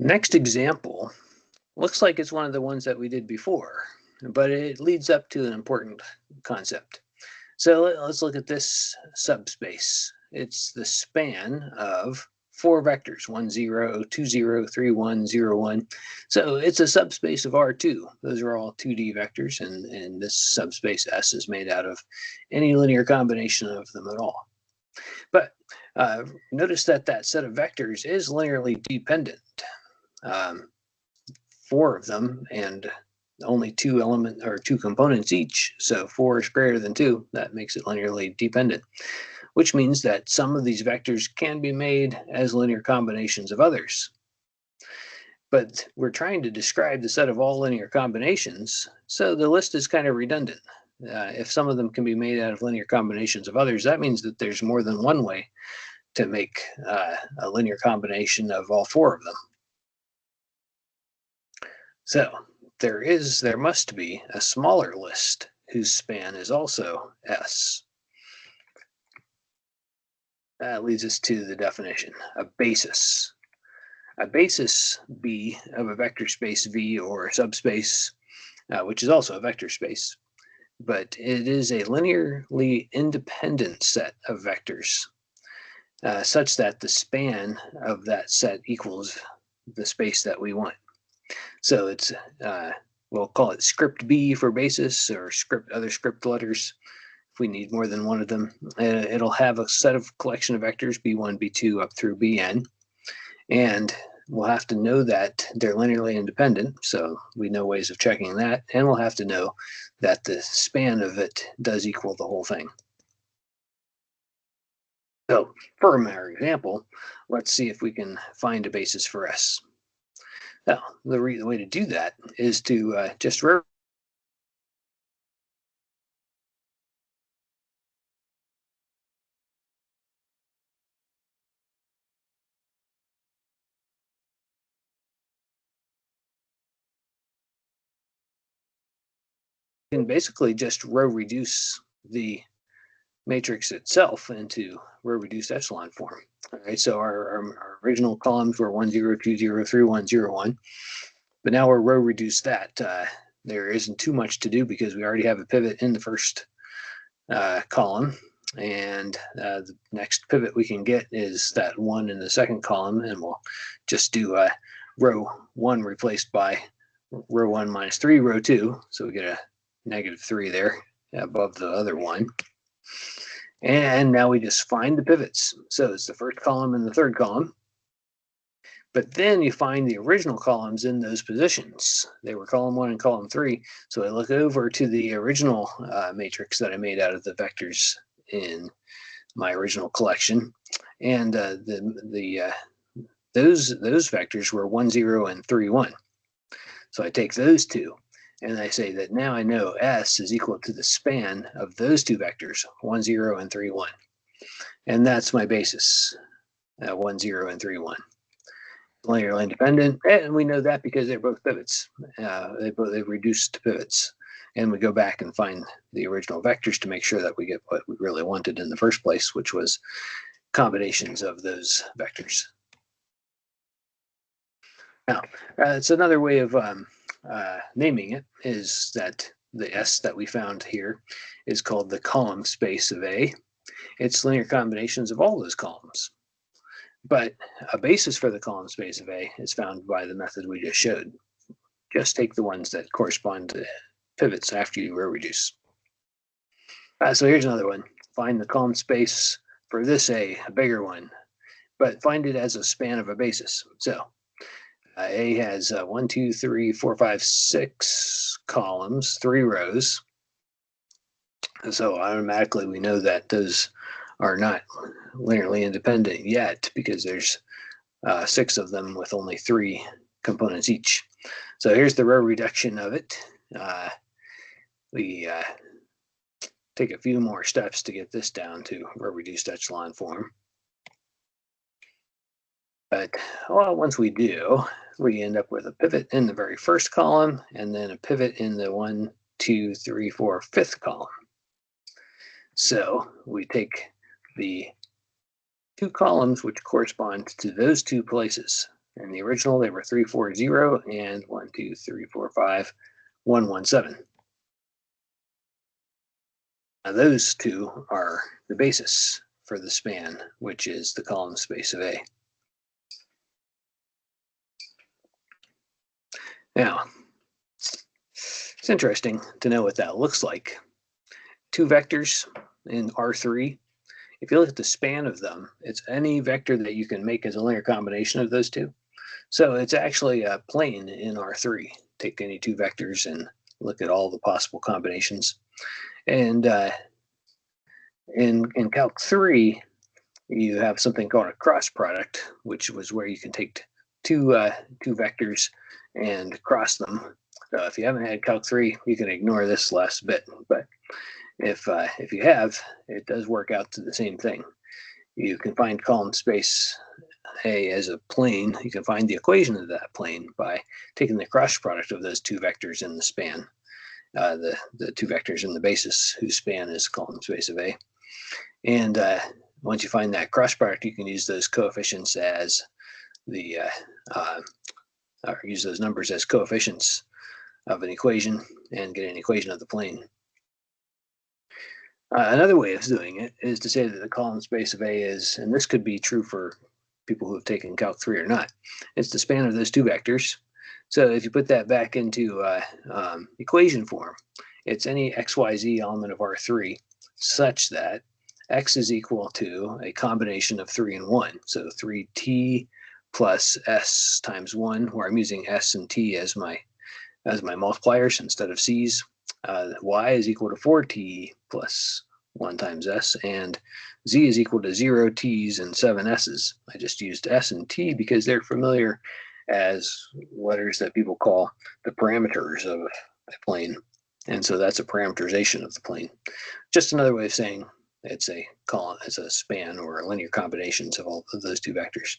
Next example looks like it's one of the ones that we did before, but it leads up to an important concept. So let's look at this subspace. It's the span of four vectors, 1, 0, 2, 0, 3, 1, 0, 1. So it's a subspace of R2. Those are all 2D vectors, and this subspace S is made out of any linear combination of them at all. But notice that that set of vectors is linearly dependent. Four of them and only two components each. So 4 is greater than 2. That makes it linearly dependent, which means that some of these vectors can be made as linear combinations of others. But we're trying to describe the set of all linear combinations, so the list is kind of redundant. If some of them can be made out of linear combinations of others, that means that there's more than one way to make a linear combination of all four of them. So there must be a smaller list whose span is also S. That leads us to the definition, a basis. A basis B of a vector space V or a subspace, which is also a vector space, but it is a linearly independent set of vectors, such that the span of that set equals the space that we want. So it's we'll call it script B for basis, or other script letters if we need more than one of them. It'll have a set of collection of vectors, B1, B2 up through Bn, and we'll have to know that they're linearly independent, so we know ways of checking that, and we'll have to know that the span of it does equal the whole thing. So for our example, let's see if we can find a basis for S. Now, the way to do that is to just can basically just row reduce the matrix itself into row reduced echelon form. All right, so our original columns were 1, 0, 2, 0, 3, 1, 0, 1. But now we're row reduced that. There isn't too much to do because we already have a pivot in the first column. And the next pivot we can get is that 1 in the second column, and we'll just do row 1 replaced by row 1 minus 3, row 2. So we get a -3 there above the other one. And now we just find the pivots. So it's the first column and the third column. But then you find the original columns in those positions. They were column 1 and column 3. So I look over to the original matrix that I made out of the vectors in my original collection. And those vectors were 1, 0, and 3, 1. So I take those two, and I say that now I know S is equal to the span of those two vectors, 1, 0, and 3, 1. And that's my basis, 1, 0, and 3, 1. Linearly independent, and we know that because they're both pivots. They've reduced pivots. And we go back and find the original vectors to make sure that we get what we really wanted in the first place, which was combinations of those vectors. Now, it's another way of naming it is that the S that we found here is called the column space of A. It's linear combinations of all those columns. But a basis for the column space of A is found by the method we just showed. Just take the ones that correspond to pivots after you row reduce. So here's another one. Find the column space for this A bigger one, but find it as a span of a basis. So A has 1, 2, 3, 4, 5, 6 columns, 3 rows. So automatically we know that those are not linearly independent yet because there's 6 of them with only 3 components each. So here's the row reduction of it. We take a few more steps to get this down to row reduced echelon form. But once we do, we end up with a pivot in the very first column and then a pivot in the 1, 2, 3, 4, 5th column. So we take the 2 columns which correspond to those 2 places. In the original, they were 3, 4, 0 and 1, 2, 3, 4, 5, 1, 1, 7. Now those two are the basis for the span, which is the column space of A. Now, it's interesting to know what that looks like. Two vectors in R3, if you look at the span of them, it's any vector that you can make as a linear combination of those two. So it's actually a plane in R3. Take any two vectors and look at all the possible combinations. And in Calc 3, you have something called a cross product, which was where you can take two vectors and cross them. So if you haven't had Calc 3, you can ignore this last bit. But if you have, it does work out to the same thing. You can find column space A as a plane. You can find the equation of that plane by taking the cross product of those two vectors in the span, the two vectors in the basis whose span is column space of A. And once you find that cross product, you can use those coefficients as the or use those numbers as coefficients of an equation and get an equation of the plane. Another way of doing it is to say that the column space of A is, and this could be true for people who have taken Calc 3 or not, it's the span of those two vectors. So if you put that back into equation form, it's any xyz element of R3 such that x is equal to a combination of 3 and 1. So 3t plus s times 1, where I'm using s and t as my multipliers instead of c's. Y is equal to 4t plus 1 times s, and z is equal to 0 t's and 7 s's. I just used s and t because they're familiar as letters that people call the parameters of a plane. And so that's a parameterization of the plane. Just another way of saying it's a column, it's a span or linear combinations of all of those two vectors.